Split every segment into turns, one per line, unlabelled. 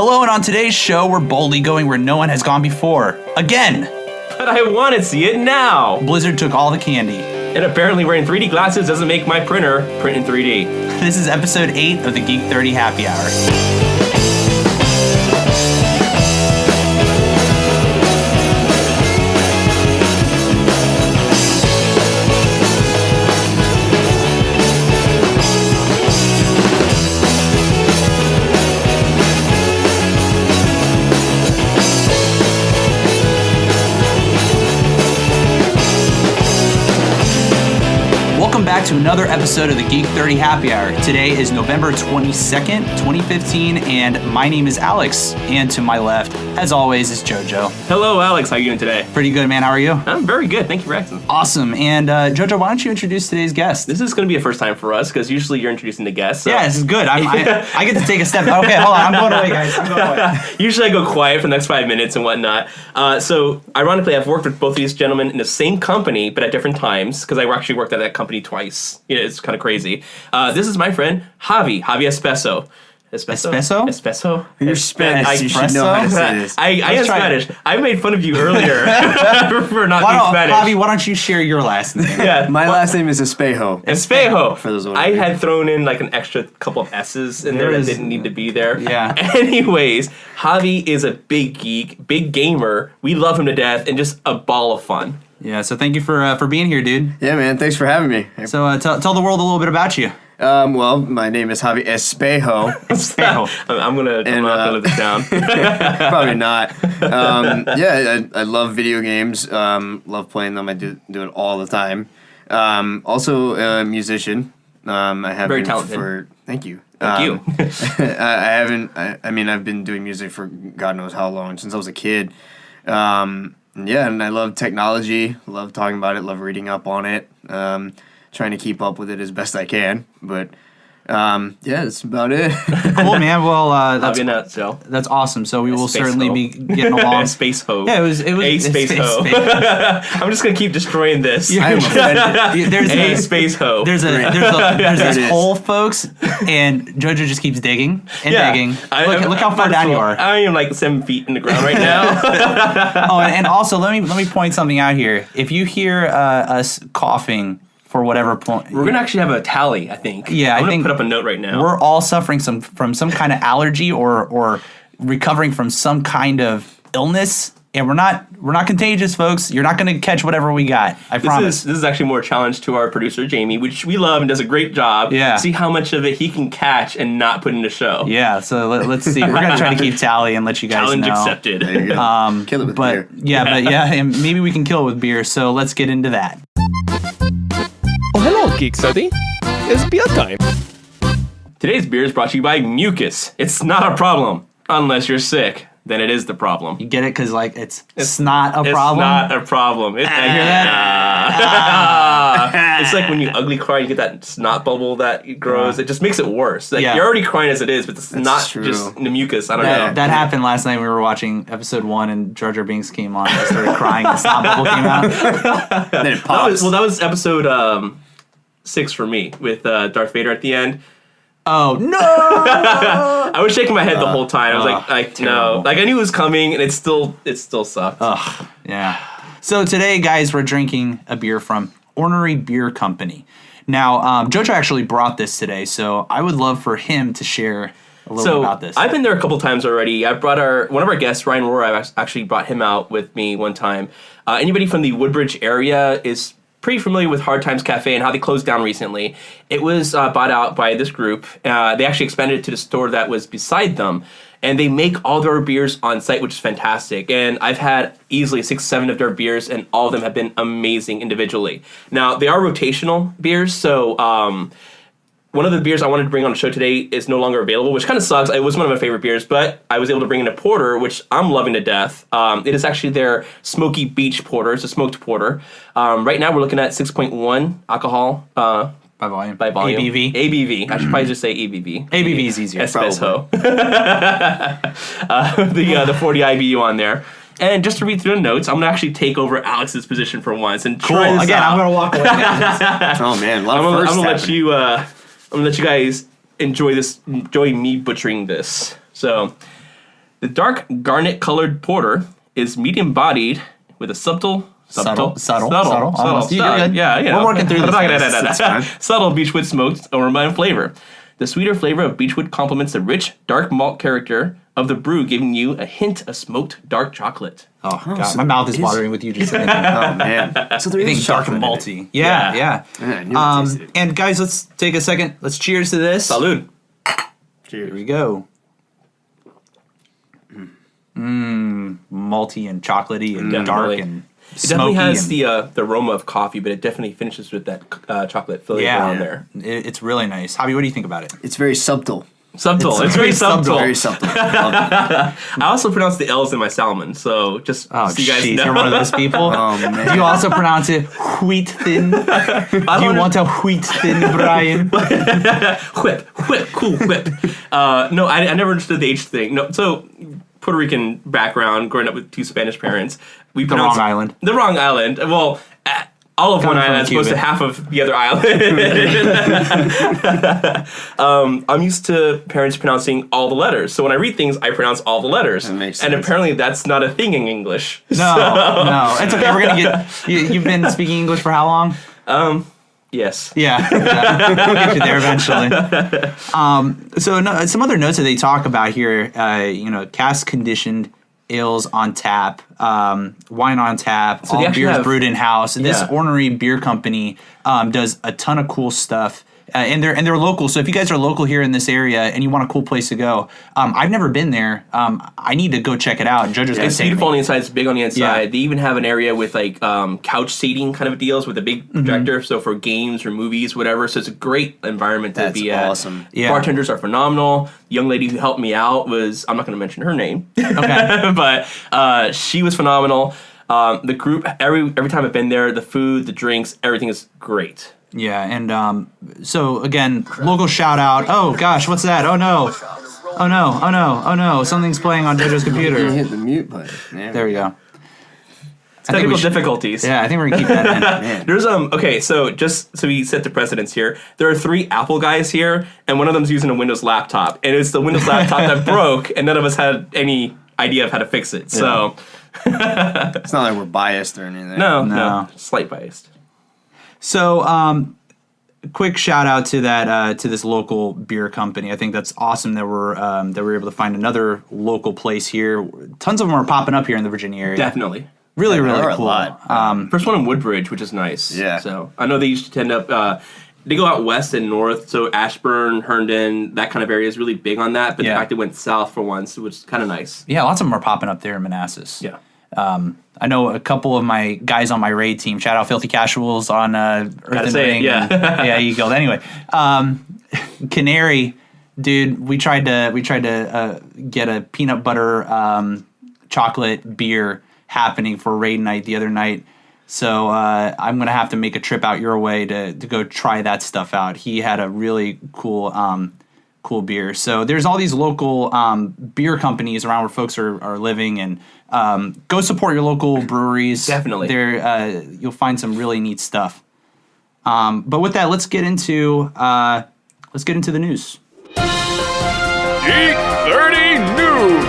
Hello, and on today's show, we're boldly going where no one has gone before. Again!
But I want to see it now!
Blizzard took all the candy.
And apparently wearing 3D glasses doesn't make my printer print in 3D.
This is episode 8 of the Geek 30 Happy Hour. Back to another episode of the Geek 30 Happy Hour. Today is November 22nd, 2015, and my name is Alex. And to my left, as always, is JoJo.
Hello, Alex. How are you doing today?
Pretty good, man. How are you?
I'm very good. Thank you for asking.
Awesome. And JoJo, why don't you introduce today's guest?
This is going to be a first time for us, because usually you're introducing the guests. So.
Yeah, this is good. I get to take a step. Okay, hold on. I'm going away, guys. I'm going away.
Usually I go quiet for the next 5 minutes and whatnot. So, ironically, I've worked with both of these gentlemen in the same company, but at different times, because I actually worked at that company twice. You know, it's kind of crazy. This is my friend, Javi Espeso. Espeso?
You're Spanish. You should know how to say this.
I am Spanish. I made fun of you earlier for not being Spanish.
Javi, why don't you share your last name?
Yeah,
my last name is Espejo.
For those I had thrown in like an extra couple of S's in there that didn't need to be there.
Yeah.
Anyways, Javi is a big geek, big gamer. We love him to death, and just a ball of fun.
Yeah, so thank you for being here, dude.
Yeah, man. Thanks for having me.
So tell the world a little bit about you.
Well, my name is Javi Espejo.
I'm gonna live this down.
Probably not. I love video games. Love playing them. I do it all the time. Also a musician. I have
very
been
talented.
Thank you.
Thank you.
I've been doing music for God knows how long, since I was a kid. And I love technology. Love talking about it. Love reading up on it. Trying to keep up with it as best I can, but that's about it.
Cool, man. Well, that's awesome. So we will certainly be getting along.
Space hoe.
Yeah, it was
a space hoe. I'm just gonna keep destroying this.
I am offended.
There's a space hoe.
There's this hole, folks, and JoJo just keeps digging and digging. Look how far down you are.
I am like 7 feet in the ground right now.
Oh, and also let me point something out here. If you hear us coughing for whatever point,
we're gonna actually have a tally, I think.
Yeah,
I'm gonna put up a note right now.
We're all suffering from some kind of allergy or recovering from some kind of illness, and we're not contagious, folks. You're not gonna catch whatever we got. I promise.
This is actually more a challenge to our producer Jamie, which we love and does a great job.
Yeah.
See how much of it he can catch and not put in the show.
Yeah. So let's see. We're gonna try to keep tally and let you guys
challenge
know.
accepted.
There you go. Kill it with beer.
And maybe we can kill it with beer. So let's get into that.
Oh, hello, Geek 30. It's beer time.
Today's beer is brought to you by Mucus. It's not a problem unless you're sick. Then it is the problem.
You get it? Because, like, it's not a problem?
It's not a problem. I hear that? It's like when you ugly cry, you get that snot bubble that grows. It just makes it worse. Like, you're already crying as it is, but it's not
true.
Just the mucus. I don't know.
That happened last night. We were watching episode 1, and Jar Jar Binks came on. I started crying. The snot bubble came out.
Then it pops.
That was episode 6 for me, with Darth Vader at the end.
Oh, no!
I was shaking my head the whole time. I was like no. Like, I knew it was coming, and it still sucked.
Ugh, yeah. So today, guys, we're drinking a beer from Ornery Beer Company. Now, JoJo actually brought this today, so I would love for him to share a little bit about this.
I've been there a couple times already. I brought one of our guests, Ryan Rohr, I've actually brought him out with me one time. Anybody from the Woodbridge area is pretty familiar with Hard Times Cafe and how they closed down recently. It was bought out by this group. They actually expanded it to the store that was beside them. And they make all their beers on site, which is fantastic. And I've had easily 6-7 of their beers, and all of them have been amazing individually. Now, they are rotational beers, so one of the beers I wanted to bring on the show today is no longer available, which kind of sucks. It was one of my favorite beers, but I was able to bring in a porter, which I'm loving to death. It is actually their Smokey Beech porter. It's a smoked porter. Right now we're looking at 6.1 alcohol. By volume. ABV. I should probably just say ABV.
ABV is easier.
Espresso. The 40 IBU on there. And just to read through the notes, I'm going to actually take over Alex's position for once and try this
Again,
out.
I'm going to walk away.
Oh, man. A lot of firsts
I'm going to let you guys enjoy me butchering this. So, The dark garnet-colored porter is medium-bodied with a subtle.
Almost.
Yeah,
We're working through this.
Subtle beechwood smoked aroma and flavor. The sweeter flavor of beechwood complements the rich, dark malt character of the brew, giving you a hint of smoked dark chocolate.
Oh, God. My mouth is watering with you just saying that.
Oh, man. So there is
Dark and
chocolate in it.
malty. Yeah.
Yeah, I knew it tasted.
And guys, let's take a second. Let's cheers to this.
Salud.
Here
Cheers.
we go. Malty and chocolatey and dark
Definitely.
and
It
smoky.
definitely has
and,
the aroma of coffee, but it definitely finishes with that chocolate flavor on there.
It's really nice. Javi, what do you think about it?
It's very subtle.
Subtle. It's very subtle.
Very subtle. Love
I also pronounce the L's in my salmon, so just
Oh,
so you guys
jeez,
know.
you're one of those people.
Oh, man.
Do you also pronounce it wheat thin? Do you want a wheat thin, Brian?
Whip, cool whip. No, I never understood the H thing. No, so Puerto Rican background, growing up with two Spanish parents. We
The
pronounce
wrong island.
The wrong island. Well, all of one
Coming from
island as opposed to
Cuban.
half of the other island. I'm used to parents pronouncing all the letters. So when I read things, I pronounce all the letters.
That makes
And
sense.
apparently that's not a thing in English.
No, it's okay. We're gonna get. You've been speaking English for how long?
Yes.
Yeah, we'll get you there eventually. So some other notes that they talk about here, cask conditioned ales on tap, wine on tap,
they
all
actually
beers
have-
brewed in house. This
Yeah.
Ornery Beer Company does a ton of cool stuff. And they're local, so if you guys are local here in this area and you want a cool place to go, I've never been there. I need to go check it out. And JoJo's gonna
It's
take me.
beautiful on the inside. It's big on the inside.
Yeah.
They even have an area with like couch seating kind of deals with a big
Mm-hmm.
projector. So for games or movies, whatever. So it's a great environment to
That's
be at.
awesome.
Yeah.
Bartenders are phenomenal. The young lady who helped me out was, I'm not going to mention her name,
Okay.
but she was phenomenal. The group, every time I've been there, the food, the drinks, everything is great.
Yeah, and so again, local shout out. Oh gosh, what's that? Oh no. Oh no, oh no, oh no. Something's playing on JoJo's
You
computer.
hit the mute button. Yeah.
There we go.
Technical difficulties.
Yeah, I think we're gonna keep that in.
Man.
There's okay, so just so we set the precedence here, there are 3 Apple guys here, and one of them's using a Windows laptop, and it's the Windows laptop that broke, and none of us had any idea of how to fix it. So
It's not like we're biased or anything.
no, slight biased.
So, quick shout out to that to this local beer company. I think that's awesome that we're able to find another local place here. Tons of them are popping up here in the Virginia area.
Definitely.
Really,
There
really
are a
cool.
lot.
First one in Woodbridge, which is nice.
Yeah.
So I know they used to tend up. They go out west and north, so Ashburn, Herndon, that kind of area is really big on that. But
Yeah.
the fact they went south for once, which is kind of nice.
Yeah, lots of them are popping up there in Manassas.
Yeah.
I know a couple of my guys on my raid team. Shout out Filthy Casuals on Earth and
say it,
Ring.
yeah.
And, yeah, you go. Anyway, Canary, dude, we tried to get a peanut butter chocolate beer happening for raid night the other night. So I'm gonna have to make a trip out your way to go try that stuff out. He had a really cool beer. So there's all these local beer companies around where folks are living, and go support your local breweries.
Definitely.
There you'll find some really neat stuff. But with that, let's get into the news.
Geek30 News!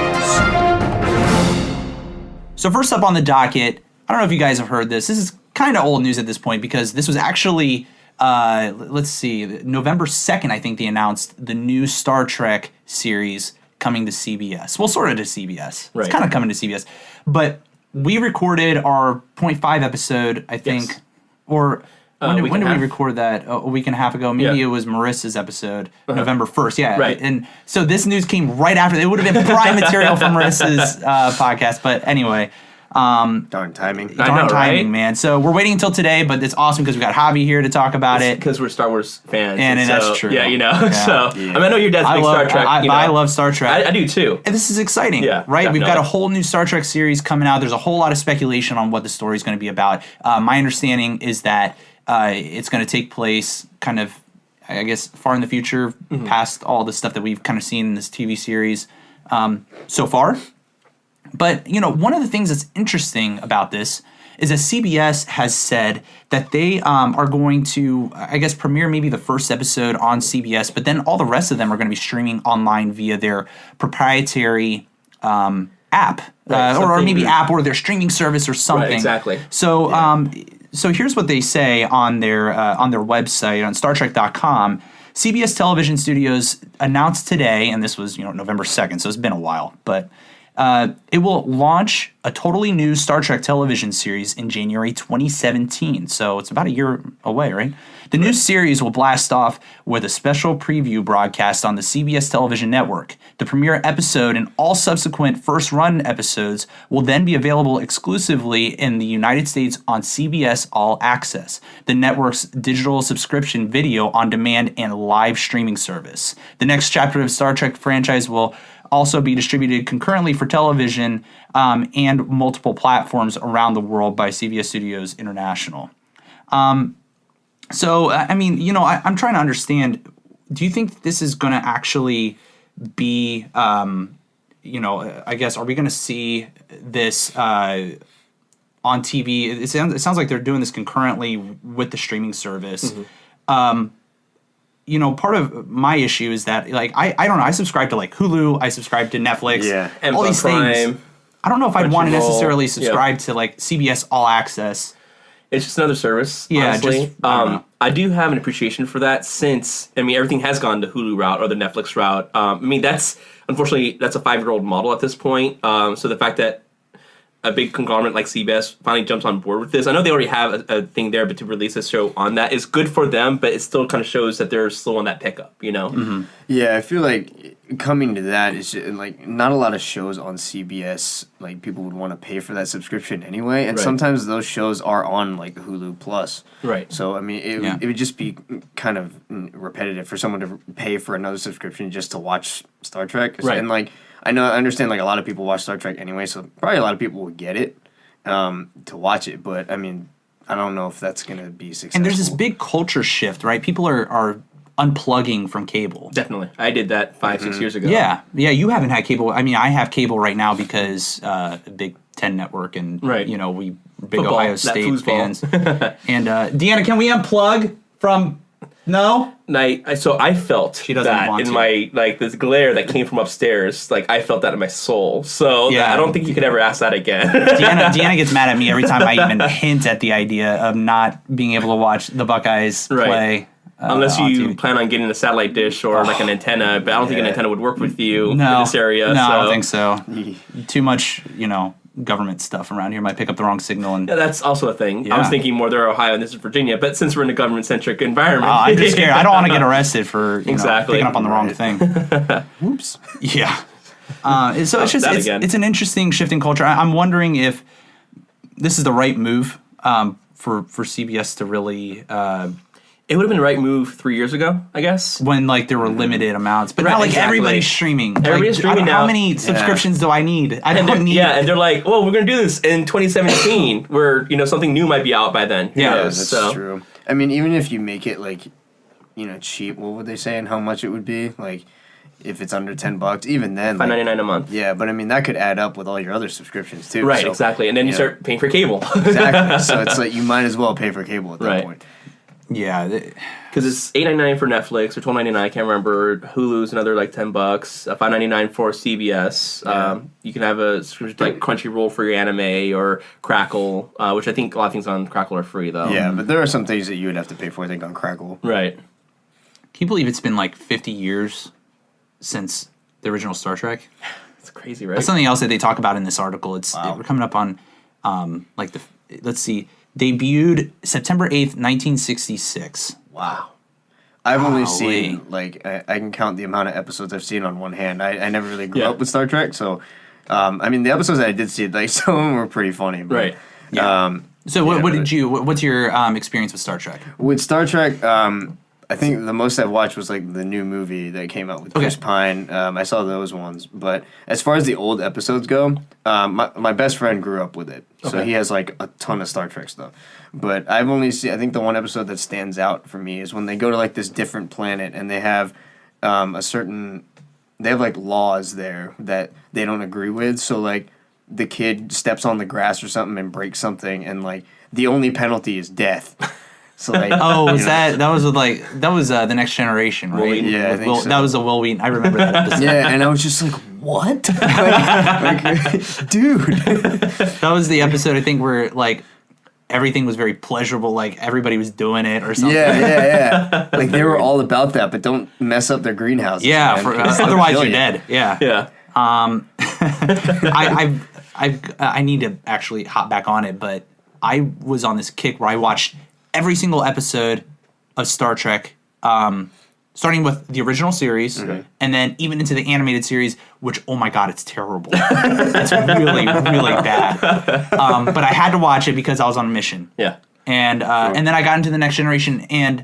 So first up on the docket, I don't know if you guys have heard this. This is kind of old news at this point because this was actually, let's see, November 2nd, I think they announced the new Star Trek series coming to CBS. Well, sort of to CBS.
Right.
It's kind of coming to CBS. But we recorded our 0.5 episode, I think,
Yes.
or when
week
did
and a
we
half.
record that? A week and a half ago. Maybe
Yeah.
it was Marissa's episode, November 1st. Yeah.
Right.
And so this news came right after. It would have been prime material for Marissa's podcast. But anyway.
Darn timing.
I
Darn
know,
timing,
right?
man. So we're waiting until today, but it's awesome because we got Javi here to talk about it.
Because we're Star Wars fans.
And
so,
that's true.
Yeah, you know.
Yeah.
So
Yeah.
I mean, I know your dad's a big Star Trek.
I love Star Trek.
I do too.
And this is exciting,
Yeah,
right? We've got a
definitely.
whole new Star Trek series coming out. There's a whole lot of speculation on what the story is going to be about. My understanding is that it's going to take place kind of, I guess, far in the future, past all the stuff that we've kind of seen in this TV series so far. But, one of the things that's interesting about this is that CBS has said that they are going to, I guess, premiere maybe the first episode on CBS, but then all the rest of them are going to be streaming online via their proprietary app,
Right,
or maybe
something-
app or their streaming service or something.
Right, exactly.
So, so here's what they say on their website on StarTrek.com. CBS Television Studios announced today, and this was November 2nd, so it's been a while, but it will launch a totally new Star Trek television series in January 2017. So it's about a year away, right? The new series will blast off with a special preview broadcast on the CBS television network. The premiere episode and all subsequent first-run episodes will then be available exclusively in the United States on CBS All Access, the network's digital subscription video on demand and live streaming service. The next chapter of Star Trek franchise will also be distributed concurrently for television and multiple platforms around the world by CBS Studios International. So, I mean, I'm trying to understand, do you think this is going to actually be, I guess, are we going to see this on TV? It sounds like they're doing this concurrently with the streaming service. Part of my issue is that, like, I don't know, I subscribe to, like, Hulu, I subscribe to Netflix, all these
Prime,
things. I don't know if I'd want to
Crunchyroll,
necessarily subscribe to, like, CBS All Access.
It's just another service,
Yeah,
honestly.
just-
I do have an appreciation for that since, everything has gone the Hulu route or the Netflix route. Unfortunately, that's a 5-year-old model at this point. So the fact that a big conglomerate like CBS finally jumps on board with this. I know they already have a thing there, but to release a show on that is good for them, but it still kind of shows that they're slow on that pickup,
Mm-hmm.
Yeah, I feel like coming to that is just, like, not a lot of shows on CBS, like, people would want to pay for that subscription anyway, and
Right.
sometimes those shows are on, like, Hulu Plus.
Right.
So, I mean, it would just be kind of repetitive for someone to pay for another subscription just to watch Star Trek.
Right.
And, like, I understand, like, a lot of people watch Star Trek anyway, so probably a lot of people would get it to watch it, but, I mean, I don't know if that's going to be successful.
And there's this big culture shift, right? People are unplugging from cable.
Definitely. I did that 5-6 years ago.
Yeah, you haven't had cable. I mean, I have cable right now because Big Ten Network and,
Right.
We big
Football,
Ohio
that
State
foosball.
fans. And Deanna, can we unplug from... No?
So I felt
She doesn't
that
want
in
to.
my, like, this glare that came from upstairs. Like, I felt that in my soul. So
Yeah.
I don't think you could ever ask that again.
Deanna gets mad at me every time I even hint at the idea of not being able to watch the Buckeyes
Right.
play.
Unless
on
you
TV.
plan on getting a satellite dish or like an antenna, but I don't think an
Yeah.
antenna would work with you
No,
in this area.
No,
so.
I don't think so. Too much, government stuff around here might pick up the wrong signal. And
Yeah, that's also a thing. I was
Yeah.
thinking more they're Ohio and this is Virginia, but since we're in a government-centric environment.
I'm just scared. I don't want to get arrested for
Exactly.
picking up on the wrong
Right.
thing.
Whoops.
Yeah. So it's just
that again.
it's an interesting shifting culture. I'm wondering if this is the right move for CBS to really
It would have been the right move 3 years ago, I guess.
when like there were limited amounts, but
Right,
now like
exactly.
everybody's streaming.
Everybody's
Like,
streaming
How
now.
many subscriptions do I need? I don't need.
And they're like, well, we're going to do this in 2017 where, something new might be out by then. Who
Yeah,
knows?
That's
So,
true. I mean, even if you make it, like, cheap, what would they say and how much it would be? Like, if it's under $10, even then. Like,
$5.99 a month.
yeah, but I mean, that could add up with all your other subscriptions, too.
Right,
so,
exactly. And then you
know.
start paying for cable.
Exactly. So it's like you might as well pay for cable at that
Right.
point.
Yeah.
Because it's $8.99 for Netflix or $12.99, I can't remember. Hulu's another like $10, $5.99 for CBS.
Yeah.
You can have a subscription to, like Crunchyroll for your anime or Crackle, which I think a lot of things on Crackle are free though.
Yeah, but there are some things that you would have to pay for, I think, on Crackle.
Right.
Can you believe it's been like 50 years since the original Star Trek?
It's crazy, right?
That's something else that they talk about in this article.
Wow.
We're coming up on let's see, debuted September 8th, 1966.
Wow. I've only
Golly.
seen, like, I can count the amount of episodes I've seen on one hand. I never really grew
Yeah.
up with Star Trek, so, I mean, the episodes that I did see, like, some of them were pretty funny. But,
Right.
Yeah. So
yeah,
what's your experience with Star Trek?
With Star Trek, I think the most I've watched was, like, the new movie that came out with Chris Pine. I saw those ones. But as far as the old episodes go, my best friend grew up with it. So
Okay.
he has, like, a ton of Star Trek stuff. But I've only seen, I think the one episode that stands out for me is when they go to, like, this different planet and they have they have, like, laws there that they don't agree with. So, like, the kid steps on the grass or something and breaks something, and, like, the only penalty is death. So like,
Oh, was that was the Next Generation, right?
Wheaton.
Yeah, I think so.
That was a Will Wheaton. I remember that episode.
Yeah, and I was just like, what? like, dude.
That was the episode I think where like everything was very pleasurable, like everybody was doing it or something.
Yeah. Like they were all about that, but don't mess up their greenhouses.
Yeah,
man,
for,
'cause they'll
otherwise
kill
you're
you.
dead. Yeah.
Yeah.
I need to actually hop back on it, but I was on this kick where I watched every single episode of Star Trek, starting with the original series, and then even into the animated series, which, oh my god, it's terrible. It's really, really bad. But I had to watch it because I was on a mission.
Yeah.
And then I got into the Next Generation and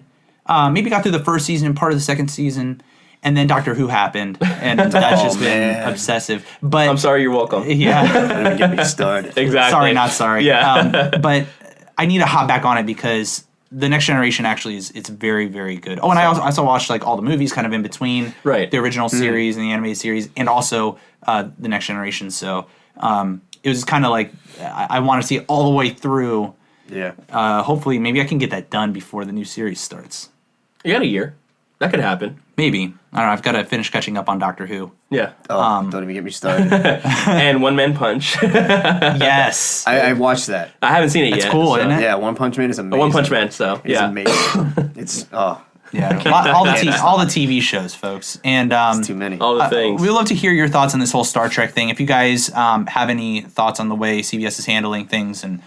maybe got through the first season and part of the second season, and then Doctor Who happened, and that's just been obsessive. But
I'm sorry, you're welcome.
Yeah.
Don't even get me started.
Exactly.
Sorry, not sorry.
Yeah.
But I need to hop back on it because the Next Generation actually it's very, very good. Oh, and I also watched like all the movies kind of in between the original series and the animated series, and also the Next Generation. So it was kind of like I want to see it all the way through.
Yeah.
Hopefully, maybe I can get that done before the new series starts.
You got a year. That could happen.
Maybe. I don't know. I've got to finish catching up on Doctor Who.
Yeah.
Oh, don't even get me started.
And One Man Punch.
Yes.
I watched that.
I haven't seen it
That's
yet.
cool,
so.
isn't it?
Yeah, One Punch Man is amazing.
One Punch Man, so
It's
yeah.
amazing. It's
Yeah. all the TV shows, folks. And
it's too many.
All the things.
we'd love to hear your thoughts on this whole Star Trek thing. If you guys have any thoughts on the way CBS is handling things and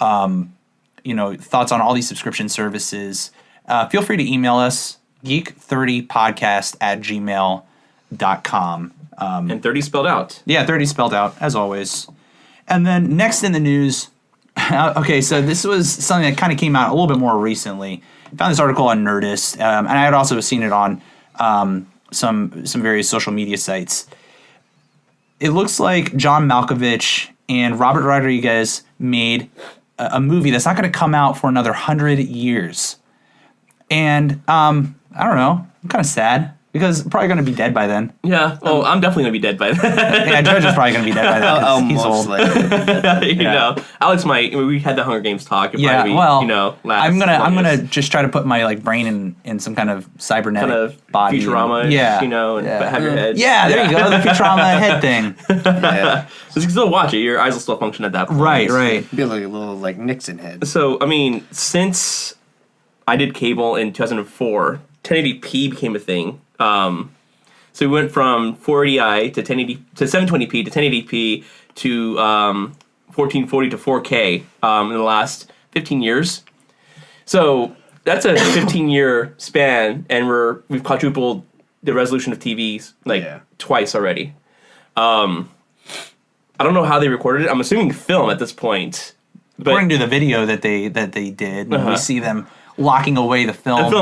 thoughts on all these subscription services, feel free to email us, geek30podcast@gmail.com.
And 30 spelled out.
Yeah, 30 spelled out, as always. And then next in the news, okay, so this was something that kind of came out a little bit more recently. I found this article on Nerdist, and I had also seen it on some various social media sites. It looks like John Malkovich and Robert Rodriguez made a movie that's not going to come out for another 100 years. And I don't know, I'm kind of sad. Because I'm probably going to be dead by then.
Yeah. Oh, I'm definitely going to be dead by then.
Yeah, George is probably going to be dead by then. 'Cause he's old.
You know, Alex might. We had the Hunger Games talk. It'd
Yeah,
probably be,
well,
last
I'm gonna
longest.
just try to put my like brain in some kind of cybernetic
kind of
body.
Futurama.
Yeah,
and have your head.
Yeah, there you go, the Futurama head thing.
Yeah.
So you can still watch it. Your eyes will still function at that point.
Right.
Be like a little like Nixon head.
So I mean, since I did cable in 2004, 1080p became a thing. So we went from 480i to 1080 to 720p to 1080p to 1440 to 4K in the last 15 years. So that's a 15-year span, and we've quadrupled the resolution of TVs twice already. I don't know how they recorded it. I'm assuming film at this point. But
According to the video that they did, we see them locking away the film.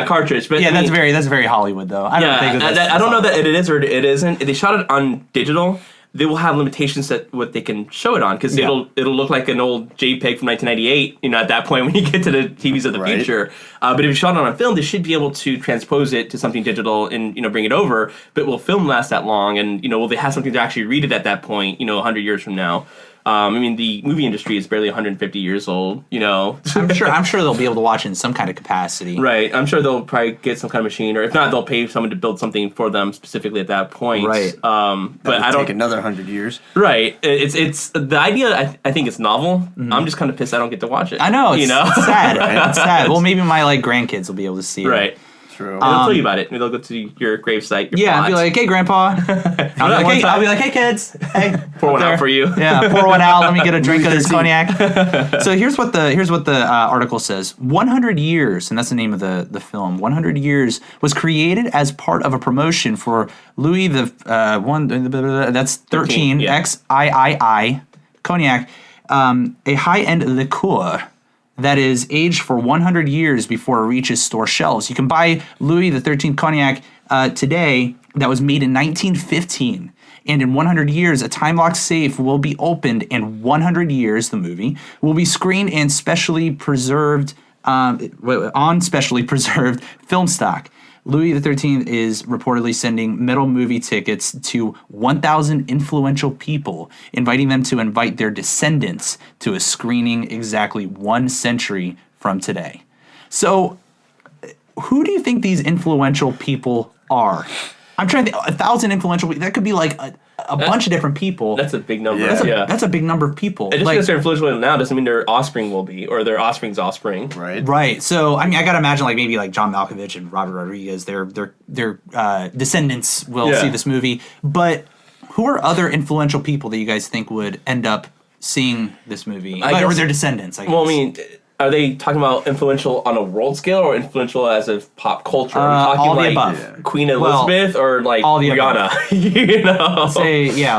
Cartridge. But
Yeah,
I mean,
that's very Hollywood though. I don't think
I don't know that it is or it isn't. If they shot it on digital, they will have limitations that what they can show it on because it'll look like an old JPEG from 1998. At that point when you get to the TVs of the future. But if you shot it on film, they should be able to transpose it to something digital and bring it over. But will film last that long? And will they have something to actually read it at that point? 100 years from now. I mean, the movie industry is barely 150 years old.
I'm sure they'll be able to watch in some kind of capacity.
Right. I'm sure they'll probably get some kind of machine, or if not, they'll pay someone to build something for them specifically at that point.
Right.
But I don't
take another 100 years.
Right. It's the idea. I think it's novel. Mm-hmm. I'm just kind of pissed I don't get to watch it.
I know. It's sad.
Right?
It's sad. Well, maybe my grandkids will be able to see it.
Right.
True.
They'll tell you about it. They'll go to your gravesite.
I'll be like, hey, Grandpa. I'll be like, hey, kids. Hey,
pour one out for you.
Yeah, pour one out. Let me get a drink of this cognac. So here's what the article says. 100 Years, and that's the name of the film. 100 Years was created as part of a promotion for Louis the that's 13 XIII cognac, a high-end liqueur that is aged for 100 years before it reaches store shelves. You can buy Louis XIII cognac today that was made in 1915. And in 100 years, a time-locked safe will be opened, and 100 Years, the movie, will be screened and specially preserved on specially preserved film stock. Louis XIII is reportedly sending metal movie tickets to 1,000 influential people, inviting them to invite their descendants to a screening exactly 1 century from today. So, who do you think these influential people are? I'm trying to think. 1,000 influential people. That could be like a bunch of different people.
That's a big number.
Yeah.
That's a big number of people.
And just because they're influential now doesn't mean their offspring will be, or their offspring's offspring.
Right. So, I mean, I gotta imagine like maybe like John Malkovich and Robert Rodriguez, their descendants will see this movie. But who are other influential people that you guys think would end up seeing this movie, or their descendants? I guess.
Well, I mean, are they talking about influential on a world scale or influential as of pop culture? Are we talking
all the
like
above.
Queen Elizabeth or like
all the
Rihanna?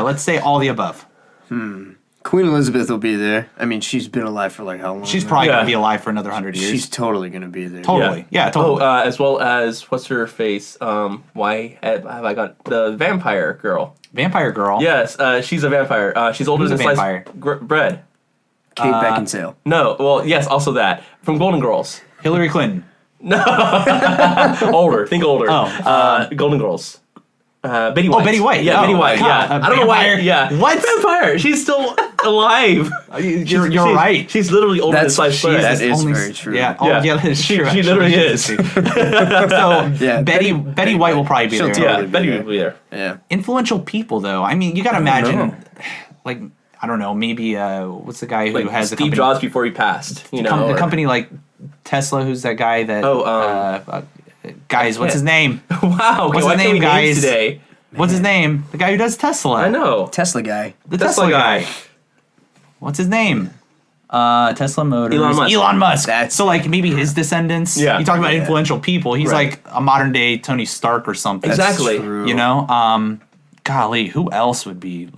Let's say all the above.
Queen Elizabeth will be there. I mean, she's been alive for like how long?
She's probably going to be alive for another 100 years.
She's totally going to be there.
Totally. Yeah, totally.
Oh, as well as, what's her face? Why have I got the vampire girl?
Vampire girl?
Yes, she's a vampire. She's older than sliced bread.
Kate Beckinsale.
No, well, yes, also that. From Golden Girls.
Hillary Clinton.
Older. Think older.
Oh.
Golden Girls. Betty White.
Oh, Betty White.
Yeah, Betty White.
God,
Yeah. I don't know why.
vampire?
Yeah.
What?
Vampire. She's still alive.
You're right.
She's literally older than sliced bread.
That is very true.
Yeah, that is
She
true.
literally is.
So
Yeah,
Betty White will probably be
She'll
there.
totally
Yeah, Betty will be there.
Yeah.
Influential people, though. I mean, you got to imagine, like, I don't know, maybe what's the guy who
Like
has the
Steve
company?
Jobs before he passed. You know,
The company like Tesla. Who's that guy that? Guys, what's his name?
Wow.
What's
why
his
can't we
name,
name
guys?
today?
What's his name? The guy who does Tesla.
I know.
Tesla guy.
The Tesla guy. What's his name? Tesla Motors.
Elon Musk.
So like maybe his descendants.
Yeah.
You talk about influential people. He's like a modern day Tony Stark or something.
Exactly.
You know. Golly, who else would be?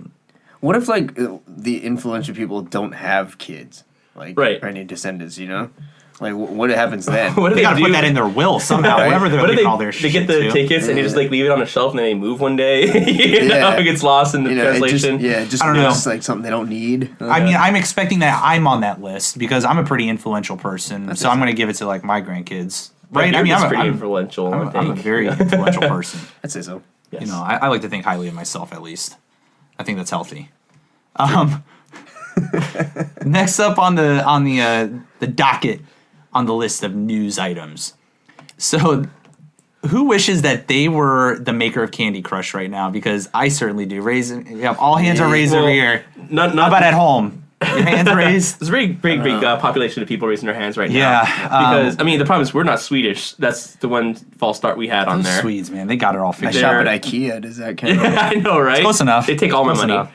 What if like the influential people don't have kids, like or any descendants? You know, like what happens then?
What do
They
they
got to
do?
put that in their will somehow. Whatever they're
What do
leaving all their
they
shit
get the
to.
tickets and they just like leave it on a shelf and then they move one day. you know, it gets lost in the translation.
Just
I don't know.
It's like something they don't need.
I mean, I'm expecting that I'm on that list because I'm a pretty influential person. So I'm going to give it to like my grandkids. Right? I mean,
I'm
I'm
pretty
I'm
influential.
I'm a very influential person.
I'd say so.
Yes.
You know, I like to think highly of myself at least. I think that's healthy. Next up on the docket on the list of news items. So, who wishes that they were the maker of Candy Crush right now? Because I certainly do. All hands are raised over here.
Not
How about at home? Your hands raised.
There's a very big population of people raising their hands right now.
Yeah,
because I mean the problem is we're not Swedish. That's the one false start we had on
Those
there.
Swedes, man, they got it all
I
figured
shop
out.
at IKEA. Does that count?
I know, right?
Close enough.
They take all my
Close
money.
enough.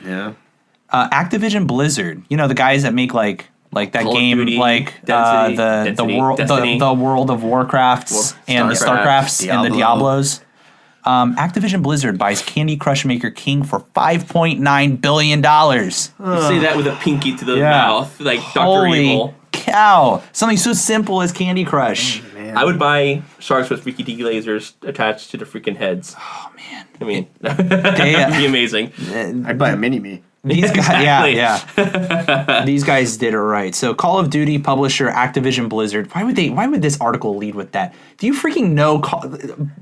Yeah.
Activision Blizzard, you know the guys that make like that
Call of
game,
Duty,
like
Density,
the World of Warcrafts and the StarCrafts and the Diablos. Activision Blizzard buys Candy Crush maker King for $5.9 billion.
You say that with a pinky to the mouth, like Dr.
Holy
Evil.
cow! Something so simple as Candy Crush.
Man.
I would buy sharks with freaky deaky lasers attached to the freaking heads.
Oh man,
I mean, that'd be amazing.
I'd buy a mini-me.
These guys,
Exactly.
yeah. These guys did it right. So, Call of Duty publisher Activision Blizzard. Why would this article lead with that? Do you freaking know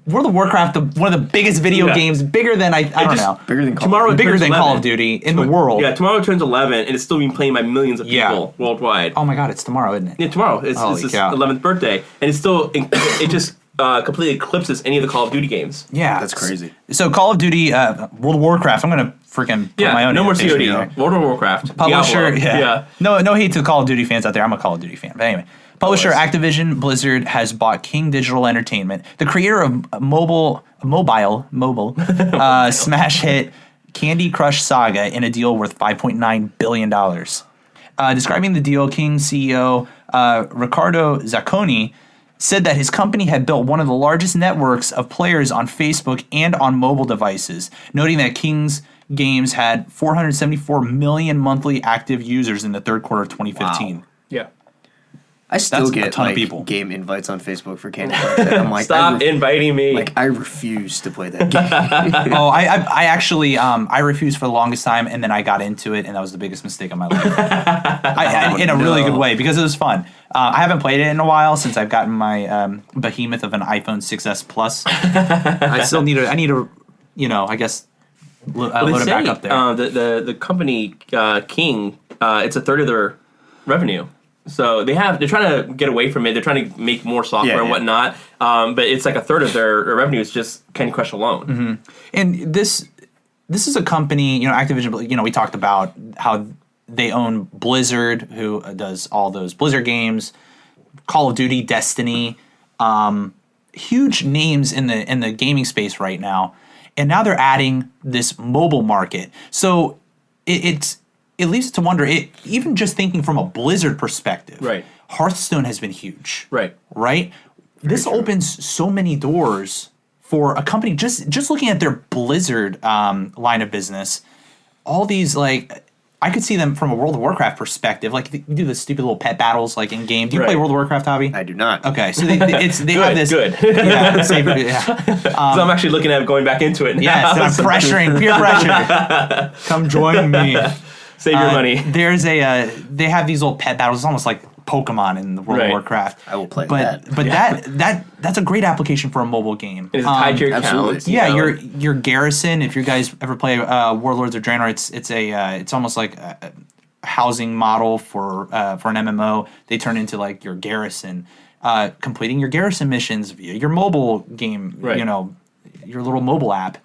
World of Warcraft, one of the biggest video games, bigger than I don't know,
Bigger than
bigger than Call of
11.
Duty in the world.
Yeah, tomorrow turns 11, and it's still being played by millions of people worldwide.
Oh my god, it's tomorrow, isn't it?
Yeah, tomorrow. It's his
cow.
11th birthday, and it's still it just completely eclipses any of the Call of Duty games.
Yeah,
That's crazy.
So, Call of Duty, World of Warcraft. I'm gonna freaking put my own.
no more
annotation
COD.
there.
World of Warcraft.
Publisher,
Diablo.
No hate to Call of Duty fans out there. I'm a Call of Duty fan, but anyway. Publisher Activision Blizzard has bought King Digital Entertainment, the creator of mobile smash hit Candy Crush Saga, in a deal worth $5.9 billion. Describing the deal, King CEO Riccardo Zacconi said that his company had built one of the largest networks of players on Facebook and on mobile devices, noting that King's games had 474 million monthly active users in the third quarter of 2015.
Wow.
Yeah.
I still
That's a
get
ton of
like
people.
game invites on Facebook for Candy Crush. And I'm like,
Stop inviting me.
Like I refuse to play that game.
Oh, I actually I refused for the longest time, and then I got into it, and that was the biggest mistake of my life. In a really good way, because it was fun. I haven't played it in a while since I've gotten my behemoth of an iPhone 6s Plus. I still need to, I guess, load it back up there.
The company King, it's a third of their revenue. So they're trying to get away from it. They're trying to make more software and whatnot. But it's like a third of their revenue is just Candy Crush alone.
Mm-hmm. And this is a company, Activision, we talked about how they own Blizzard, who does all those Blizzard games, Call of Duty, Destiny, huge names in the gaming space right now. And now they're adding this mobile market. So it leads to wonder, even just thinking from a Blizzard perspective,
right?
Hearthstone has been huge.
Right.
This opens so many doors for a company, just looking at their Blizzard line of business. All these, I could see them from a World of Warcraft perspective. Like, you do the stupid little pet battles, like, in game. Do you play World of Warcraft, Hobby?
I do not.
Okay, so they have this...
Good.
Yeah,
so I'm actually looking at going back into it now.
Yes, I'm pressuring, peer pressure. Come join me.
Save your money.
They have these little pet battles. It's almost like Pokemon in the World of Warcraft.
I will play that.
But that's a great application for a mobile game.
It's tied to your account.
Yeah, your garrison. If you guys ever play Warlords of Draenor, it's almost like a housing model for an MMO. They turn into like your garrison, completing your garrison missions via your mobile game.
Right.
Your little mobile app.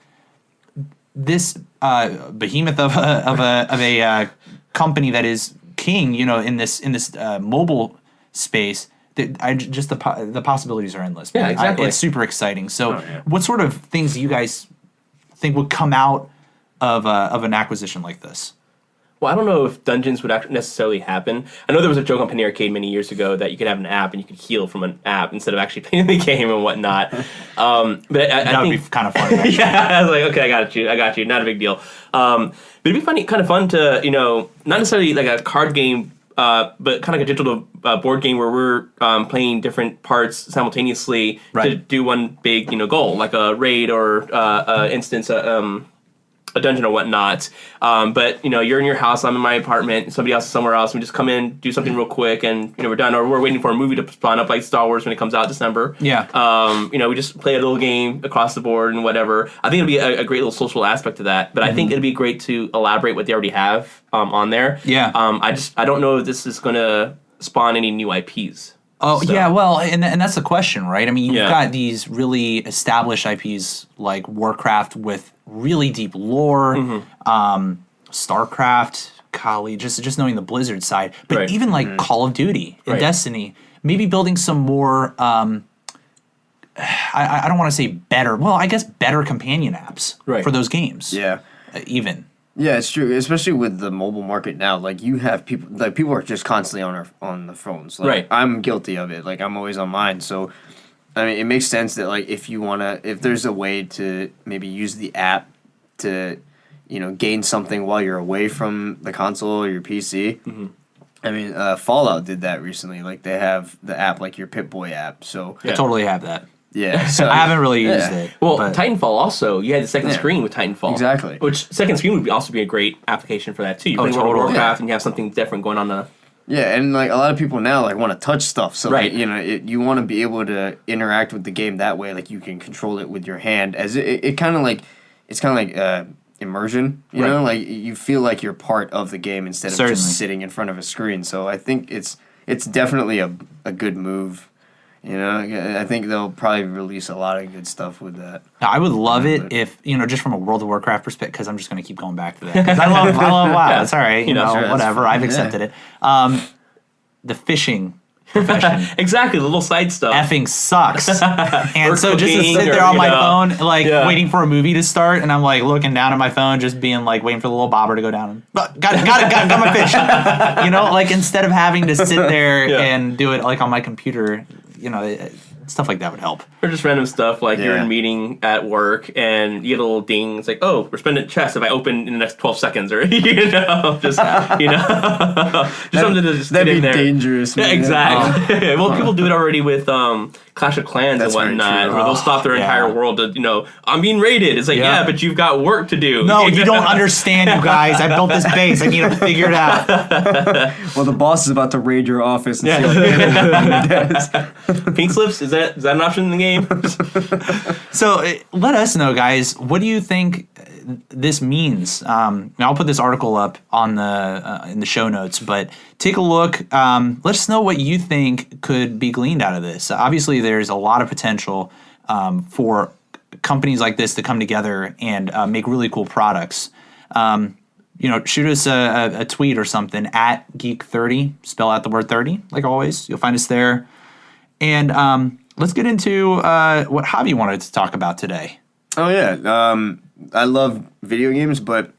This behemoth of a company that is king, in this mobile space, the possibilities are endless.
Yeah, exactly.
It's super exciting. So, what sort of things do you guys think would come out of an acquisition like this?
Well, I don't know if dungeons would actually necessarily happen. I know there was a joke on Penny Arcade many years ago that you could have an app and you could heal from an app instead of actually playing the game and whatnot. But
that would be kind of fun.
Yeah, I was like, okay, I got you. Not a big deal. But it'd be kind of fun to, not necessarily like a card game, but kind of like a digital board game where we're playing different parts simultaneously to do one big, goal, like a raid or instance. A dungeon or whatnot, but you're in your house, I'm in my apartment, somebody else is somewhere else, and we just come in, do something real quick, and we're done. Or we're waiting for a movie to spawn up, like Star Wars when it comes out in December.
Yeah.
We just play a little game across the board and whatever. I think it'll be a great little social aspect to that. But I think it'd be great to elaborate what they already have on there.
Yeah.
I don't know if this is going to spawn any new IPs.
Oh, so. Yeah, well, and that's the question, right? I mean, you've got these really established IPs like Warcraft with really deep lore, StarCraft, Kali, just knowing the Blizzard side. But even like Call of Duty and Destiny, maybe building some more, I don't want to say better, well, I guess better companion apps for those games.
Yeah.
Even.
Yeah, it's true, especially with the mobile market now. Like, you have people are just constantly on the phones. Like, I'm guilty of it. Like, I'm always on mine. So, I mean, it makes sense that, like, if there's a way to maybe use the app to, gain something while you're away from the console or your PC. Mm-hmm. I mean, Fallout did that recently. Like, they have the app, like your Pip-Boy app. So
I totally have that.
Yeah, so
I haven't really used it.
Well, Titanfall also, you had the second screen with Titanfall.
Exactly.
Which second screen would also be a great application for that too. You're playing World of Warcraft and you have something different going on.
Yeah, and like a lot of people now like want to touch stuff, so like, you want to be able to interact with the game that way. Like, you can control it with your hand, as it kind of like immersion. You know, like you feel like you're part of the game instead of just sitting in front of a screen. So I think it's definitely a good move. I think they'll probably release a lot of good stuff with that.
I would love it if, just from a World of Warcraft perspective, because I'm just going to keep going back to that. Because I love WoW. That's all right. Whatever. I've accepted it. The fishing profession.
Exactly, the little side stuff.
Effing sucks. And so just to sit there on my phone, waiting for a movie to start, and I'm like looking down at my phone, just being like waiting for the little bobber to go down. Got my fish. Instead of having to sit there and do it like on my computer, stuff like that would help.
Or just random stuff like you're in a meeting at work and you get a little ding. It's like, oh, we're spending chess if I open in the next 12 seconds, or just something to just
that'd
get in
be
there.
Dangerous.
Yeah, exactly. Well, people do it already with Clash of Clans and whatnot, where they'll stop their entire world to, I'm being raided. It's like, but you've got work to do.
No, you don't understand, you guys. I built this base. I need to figure it out.
Well, the boss is about to raid your office and see what it does.
Pink slips? Is that it? Is that an option in the game?
So let us know, guys. What do you think this means? I'll put this article up on the in the show notes, but take a look. Let us know what you think could be gleaned out of this. Obviously, there's a lot of potential for companies like this to come together and make really cool products. Shoot us a tweet or something at Geek30. Spell out the word 30, like always. You'll find us there. And let's get into what Javi wanted to talk about today.
Oh, yeah. I love video games, but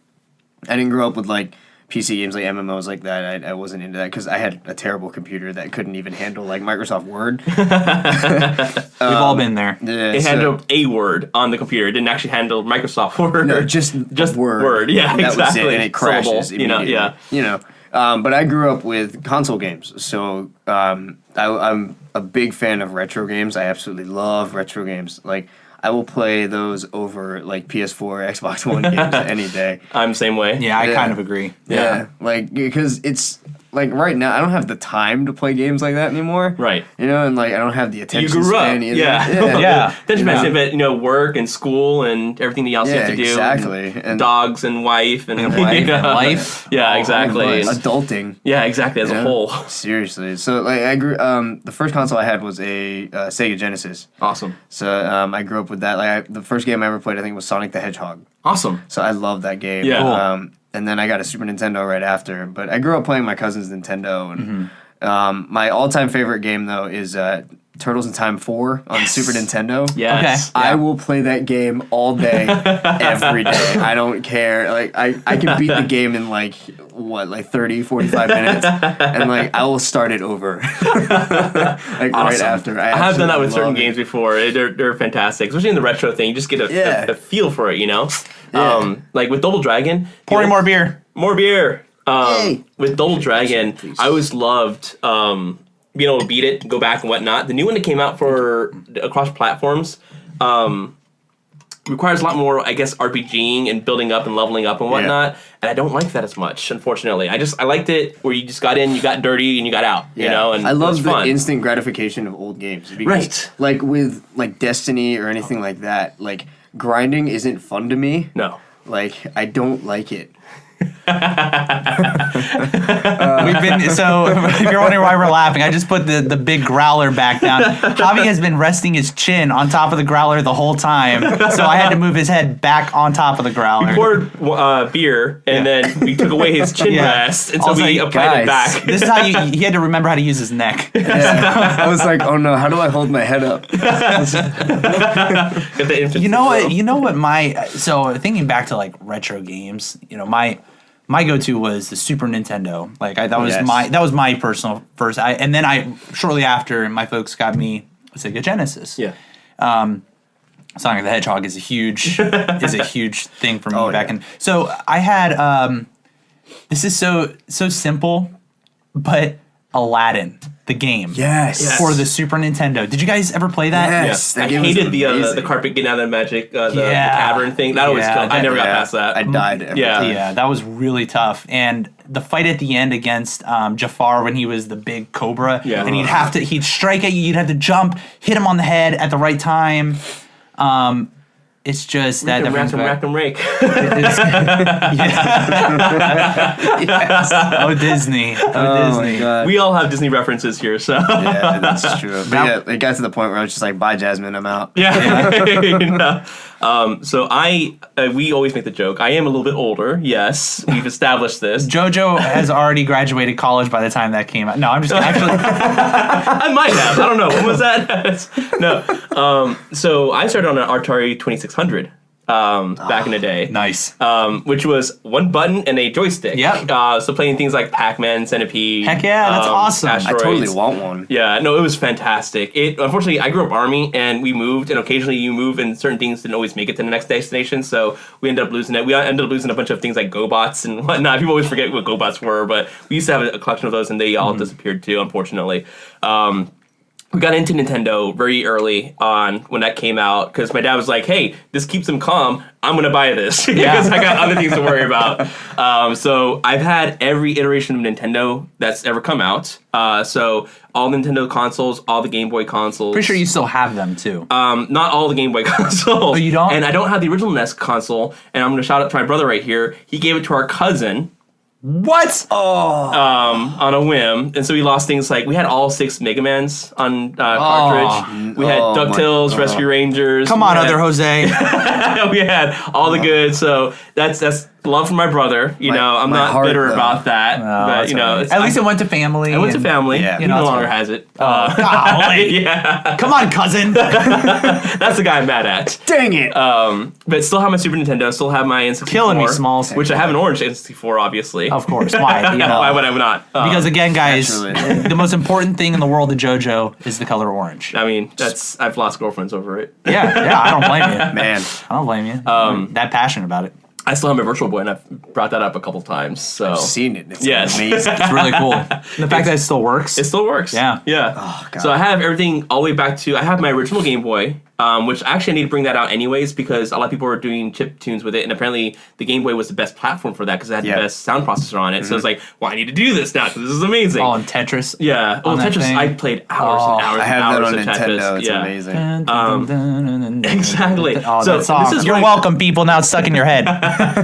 I didn't grow up with, like, PC games like MMOs like that. I wasn't into that because I had a terrible computer that couldn't even handle, like, Microsoft Word.
We've all been there.
Yeah,
It handled a word on the computer. It didn't actually handle Microsoft Word.
No, just Word.
Yeah,
that
exactly.
was it, and it crashes
Syllable,
immediately. But I grew up with console games, so I'm a big fan of retro games. I absolutely love retro games. Like, I will play those over, like, PS4, Xbox One games any day.
I'm the same way.
Yeah, I kind of agree.
Yeah, like, because it's, like, right now, I don't have the time to play games like that anymore.
Right.
And, like, I don't have the attention
You grew up.
span either.
Yeah.
Yeah.
Attention span, but, work and school and everything else you have to do.
Exactly.
And dogs and wife. And
wife and life.
Yeah, exactly.
And adulting.
Yeah, exactly, as a whole.
Seriously. So, like, I grew, the first console I had was a Sega Genesis.
Awesome.
So, I grew up with that. Like, the first game I ever played, I think, was Sonic the Hedgehog.
Awesome.
So, I love that game.
Yeah.
Cool.
And then I got a Super Nintendo right after. But I grew up playing my cousin's Nintendo. And my all-time favorite game, though, is Turtles in Time 4 on Super Nintendo.
Yes.
Okay.
I will play that game all day, every day. I don't care. Like, I can beat the game in, like, 30, 45 minutes. And, like, I will start it over. Like, right after.
I have done that with
absolutely
certain
love it.
games before. They're fantastic, especially in the retro thing. You just get a feel for it,
Yeah.
Like with Double Dragon.
Pouring more beer.
More beer.
Yay.
With Double Dragon, I always loved being able to beat it, go back and whatnot. The new one that came out for across platforms requires a lot more, I guess, RPGing and building up and leveling up and whatnot. And I don't like that as much, unfortunately. I liked it where you just got in, you got dirty, and you got out. And
I love
it was
the
fun.
instant gratification of old games. Because,
Right.
like, with, like, Destiny or anything like that, like, grinding isn't fun to me.
No.
Like, I don't like it.
We've been so. If you're wondering why we're laughing, I just put the big growler back down. Javi has been resting his chin on top of the growler the whole time, so I had to move his head back on top of the growler.
We poured beer, and then we took away his chin rest, and so
Also,
we applied it
guys,
back.
This is how he had to remember how to use his neck.
Yeah. I was like, oh no, how do I hold my head up?
Get the infant
You know what?
syndrome.
You know what? So thinking back to like retro games, my go-to was the Super Nintendo. Like that was my personal first. And then shortly after, my folks got me a Sega Genesis.
Yeah.
Sonic the Hedgehog is a huge thing for me back
yeah.
in. So I had this is so simple, but Aladdin, the game.
Yes.
For the Super Nintendo. Did you guys ever play that?
Yes.
I
That game was
hated the
amazing.
carpet getting out of the magic, the cavern thing. That always
Yeah,
killed. I never got past that.
I died. Every
Yeah.
time.
Yeah, that was really tough. And the fight at the end against Jafar when he was the big cobra,
Yeah.
and he'd strike at you, you'd have to jump, hit him on the head at the right time. It's just that brings back-
Rack and rake.
Yes. Oh, Disney.
Oh my god.
We all have Disney references here, so.
Yeah, that's true. But yeah, it got to the point where I was just like, bye, Jasmine, I'm out.
Yeah. So we always make the joke. I am a little bit older. Yes, we've established this.
JoJo has already graduated college by the time that came out. No, I'm just actually.
I might have. I don't know. When was that? No. So I started on an Atari 2600 back in the day.
Nice.
Which was one button and a joystick.
Yep.
So playing things like Pac-Man, Centipede.
Heck yeah, that's awesome. I
I
Asteroids.
totally want one.
Yeah, no, it was fantastic. Unfortunately, I grew up Army, and we moved, and occasionally you move, and certain things didn't always make it to the next destination, so we ended up losing it. We ended up losing a bunch of things like GoBots and whatnot. People always forget what GoBots were, but we used to have a collection of those, and they all disappeared too, unfortunately. we got into Nintendo very early on when that came out because my dad was like, "Hey, this keeps him calm. I'm gonna buy this because I got other things to worry about." So I've had every iteration of Nintendo that's ever come out. So all Nintendo consoles, all the Game Boy consoles.
Pretty sure you still have them too.
Not all the Game Boy consoles.
Oh, you don't?
And I don't have the original NES console. And I'm gonna shout out to my brother right here. He gave it to our cousin.
What?
On a whim, and so we lost things like we had all 6 Mega Mans on cartridge. We had DuckTales, Rescue Rangers.
Come on,
we had,
other Jose.
we had all the good. So that's love from my brother. You know, I'm not bitter about that. But you know,
at least it went to family.
I went to family.
Yeah.
He no longer has it.
Golly.
Yeah,
Come on, cousin.
that's the guy I'm mad at.
Dang it!
But still have my Super Nintendo. Still have my N64.
Killing me, Smalls.
Which I have an orange N64, obviously.
Of course. Why? You know.
Why would I not?
Because again, guys,
Naturally.
the most important thing in the world of JoJo is the color orange.
I mean, I've lost girlfriends over it.
Yeah, I don't blame you.
Man,
I don't blame you. That passionate about it.
I still have my Virtual Boy, and I've brought that up a couple times. So
I've seen it. It's
Yes.
amazing.
It's really cool. The fact that it still works.
it still works.
Yeah.
Yeah.
Oh, God.
So I have everything all the way back to I have my original Game Boy, which actually I need to bring that out anyways because a lot of people were doing chip tunes with it, and apparently the Game Boy was the best platform for that because it had the best sound processor on it. So it's like, well, I need to do this now because this is amazing.
Oh, and Tetris.
Yeah. Well,
that
Tetris,
thing.
I played hours and hours
I have
and
that
hours
on
of
Nintendo.
Tetris.
It's
Yeah.
amazing.
Exactly.
Oh,
So
that song.
this is
You're
when-
welcome, people. Now it's stuck in your head.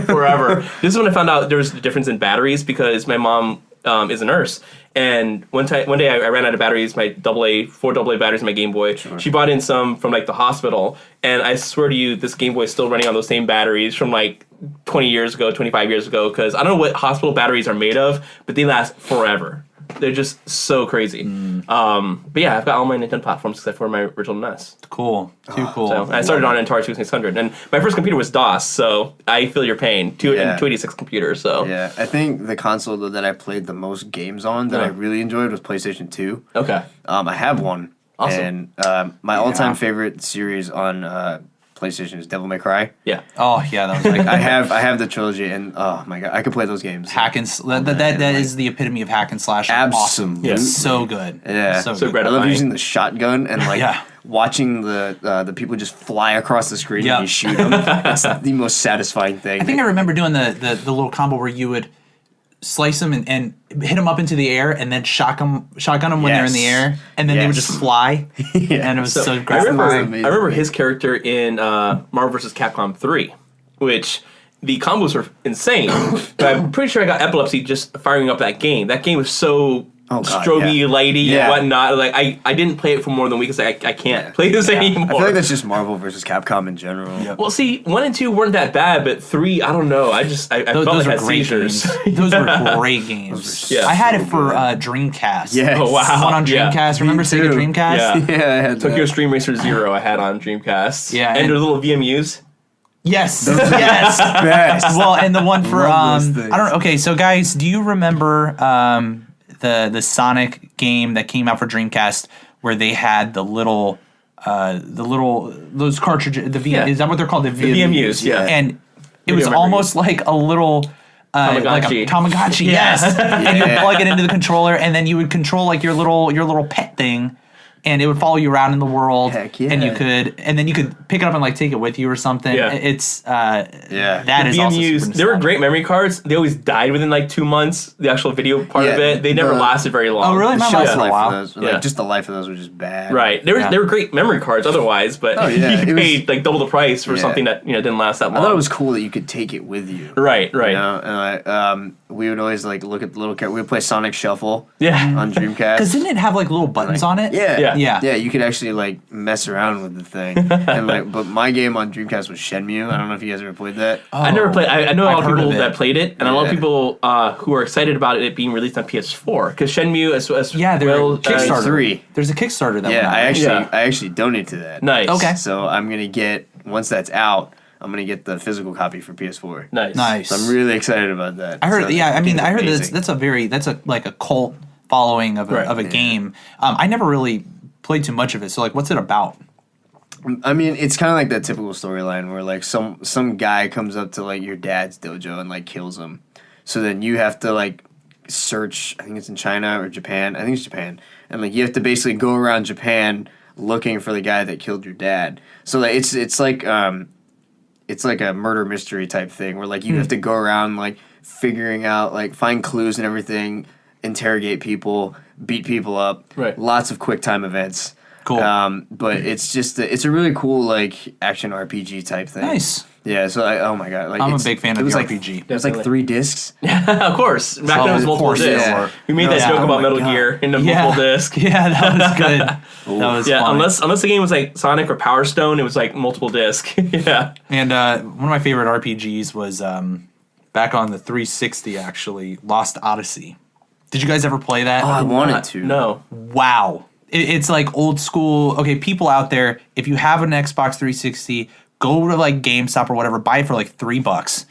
forever. This is when I found out there was a difference in batteries because my mom is a nurse. And one day I ran out of batteries, my 4 AA batteries in my Game Boy. Sure. She brought in some from like the hospital, and I swear to you, this Game Boy is still running on those same batteries from like 20 years ago, 25 years ago. Because I don't know what hospital batteries are made of, but they last forever. They're just so crazy. But yeah, I've got all my Nintendo platforms except for my original NES.
Cool. Too cool.
So I started on Atari 2600, and my first computer was DOS, so I feel your pain. 286 computer, so
Yeah, I think the console though, that I played the most games on that I really enjoyed was PlayStation 2.
okay.
I have one.
Awesome.
And my all-time favorite series on PlayStation is Devil May Cry.
Yeah.
Oh, yeah. That was like
I have the trilogy, and oh my god, I could play those games.
hack and that is the epitome of hack and slash. Awesome.
Absolutely.
It's so good.
Yeah.
So
So
good.
great.
I love
Gratifying.
using the shotgun and like
Yeah.
watching the people just fly across the screen
Yeah.
and you shoot them. It's the most satisfying thing.
I think I remember doing the little combo where you would slice them and hit them up into the air and then shotgun them when they're in the
Yes.
air, and then they would
Yes.
just fly. And it was so
I
gratifying.
remember his character in Marvel vs. Capcom 3, which the combos were insane. But I'm pretty sure I got epilepsy just firing up that game. That game was so
God,
stroby,
yeah.
lighty,
Yeah.
and whatnot. Like I didn't play it for more than a week because I can't play this anymore.
I feel like that's just Marvel versus Capcom in general.
Well, see, 1 and 2 weren't that bad, but 3, I don't know. I felt
Those
like I
are
had
great
seizures.
games. Those were great games.
Yeah.
I had
so
it for
good.
Dreamcast.
Yes.
Oh, wow.
One on
Yeah.
Dreamcast. Remember
Me
Sega
too.
Dreamcast?
Yeah.
Yeah, I had
Tokyo
that.
Stream Racer 0 I had on Dreamcast.
Yeah,
And
and-
the little VMUs.
Yes. Yes.
Best.
Well, and the one for
Love those things.
I don't. Okay, so guys, do you remember the Sonic game that came out for Dreamcast where they had the little those cartridges?
Yeah.
Is that what they're called? The
VMUs, yeah.
And it was
remember
almost like a little. Like a
Tamagotchi.
Tamagotchi, yes. And you would plug it into the controller, and then you would control like your little pet thing, and it would follow you around in the world.
Heck yeah.
And then you could pick it up and like take it with you or something.
Yeah.
It's
Yeah.
that is also
VMUs,
super
they were
nostalgic.
great memory cards. They always died within like 2 months. The actual video part of
Yeah,
it, they never
the-
lasted very long.
Oh, really?
The
Mine
shelf
lasted a
life
while.
of those,
Yeah.
like just the life of those was just bad.
Right. They were great memory cards otherwise, but
Oh, yeah.
you
It was-
paid like double the price for
Yeah.
something that didn't last that long.
I thought it was cool that you could take it with you.
right.
You know, and we would always like look at the little we would play Sonic Shuffle
Yeah.
on Dreamcast.
Because didn't it have like little buttons on it?
Yeah,
Yeah.
Yeah.
You could actually like mess around with the thing, and like. But my game on Dreamcast was Shenmue. I don't know if you guys ever played that.
I never played. I know a lot
I've
of
heard
people
of it.
that played it, and a lot of
Yeah.
people who are excited about it being released on PS4 because Shenmue as
Yeah, they're
well
Kickstarter.
3.
There's a Kickstarter that
Yeah,
went out.
I actually donated to that.
Nice.
Okay.
So I'm gonna get once that's out. I'm gonna get the physical copy for PS4.
Nice.
So I'm really excited about that.
I heard.
So
Yeah, I mean,
game's
I heard
amazing.
that's a cult following of a
Right.
of a game. I never really played too much of it. So like, what's it about?
I mean, it's kind of like that typical storyline where like some guy comes up to like your dad's dojo and like kills him. So then you have to like search. I think it's in China or Japan. I think it's Japan, and like you have to basically go around Japan looking for the guy that killed your dad. So like it's like a murder mystery type thing where like you have to go around like figuring out like find clues and everything, interrogate people, beat people up.
Right.
Lots of quick time events.
Cool.
But it's just it's a really cool like action RPG type thing.
Nice.
Yeah. So oh my god, like
I'm a big fan of the
like,
RPG.
It was like 3 discs.
Of course. Back then it was
of
multiple
course it
discs.
was.
We made that
Yeah.
joke
Oh
about
my
Metal
God.
Gear in a
Yeah.
multiple disc.
Yeah, that was good. That was
Yeah,
fun.
unless the game was like Sonic or Power Stone, it was like multiple disc. Yeah.
And one of my favorite RPGs was back on the 360, actually, Lost Odyssey. Did you guys ever play that?
I wanted to.
No.
Wow. It's like old school. Okay, people out there, if you have an Xbox 360, go to like GameStop or whatever, buy it for like $3.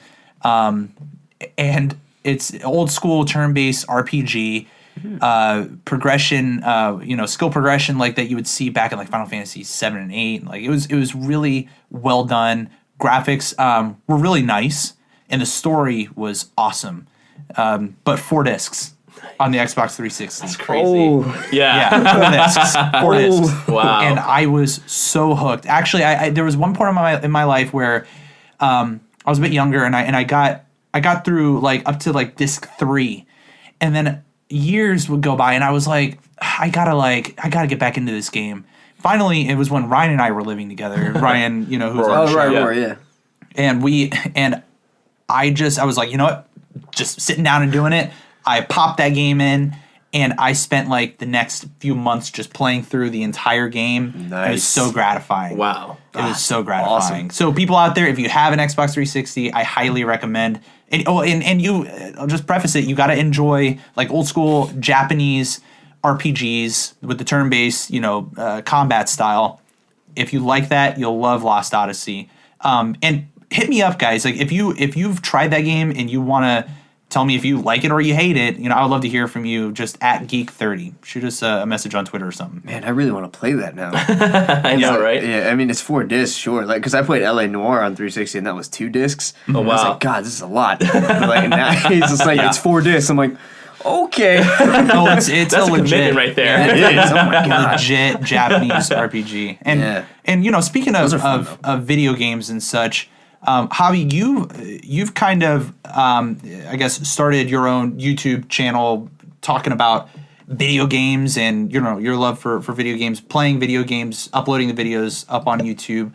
And it's old school turn-based RPG, progression, skill progression like that you would see back in like Final Fantasy 7 and 8. Like it was really well done. Graphics were really nice, and the story was awesome. But 4 discs on the Xbox 360.
It's crazy.
Oh.
Yeah.
Yeah, 4 discs. 4 discs.
Wow.
And I was so hooked. Actually, I there was one point in my life where I was a bit younger, and I got through like up to like disc 3, and then years would go by, and I was like, I gotta get back into this game. Finally, it was when Ryan and I were living together. Ryan, who's on the
Oh
show.
right,
Yeah.
right, yeah.
And I was like, you know what? Just sitting down and doing it. I popped that game in, and I spent like the next few months just playing through the entire game. It was
Nice.
so gratifying.
Wow.
It was so gratifying.
awesome.
So people out there, if you have an Xbox 360, I highly recommend. And you, I'll just preface it, you got to enjoy like old school Japanese RPGs with the turn-based, combat style. If you like that, you'll love Lost Odyssey. And hit me up, guys. Like if you've tried that game and you want to tell me if you like it or you hate it, I would love to hear from you. Just at Geek30. Shoot us a message on Twitter or something.
Man, I really want to play that now.
I know, right?
Yeah, I mean it's 4 discs, sure. Like, because I played LA Noire on 360, and that was 2 discs.
Oh,
And I was
wow.
like, God, this is a lot. But like now he's just like, it's 4 discs. I'm like, okay.
No, it's
That's
a
a
legit
commitment right there.
It is. Oh my God.
legit Japanese RPG. And
Yeah.
and speaking
Those are fun,
of video games and such, Javi, you've kind of I guess started your own YouTube channel talking about video games and your love for video games, playing video games, uploading the videos up on YouTube.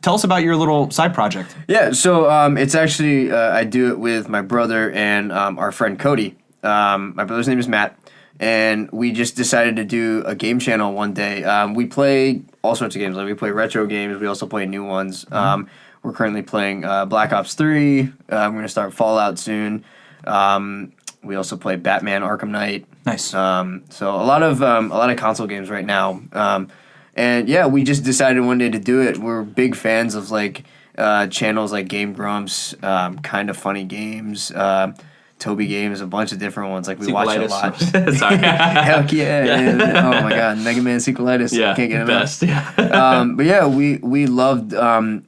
Tell us about your little side project.
Yeah, so it's actually I do it with my brother and our friend Cody. My brother's name is Matt, and we just decided to do a game channel one day. We play all sorts of games. Like we play retro games. We also play new ones. We're currently playing Black Ops 3. We're going to start Fallout soon. We also play Batman Arkham Knight.
Nice.
So a lot of console games right now. And yeah, we just decided one day to do it. We're big fans of like channels like Game Grumps, Kind of Funny Games, Toby Games, a bunch of different ones. Like we watch it a lot.
Sorry.
Heck yeah! And, oh my God, Mega Man Sequelitis.
Yeah.
Can't get enough.
Best. Yeah.
But yeah, we loved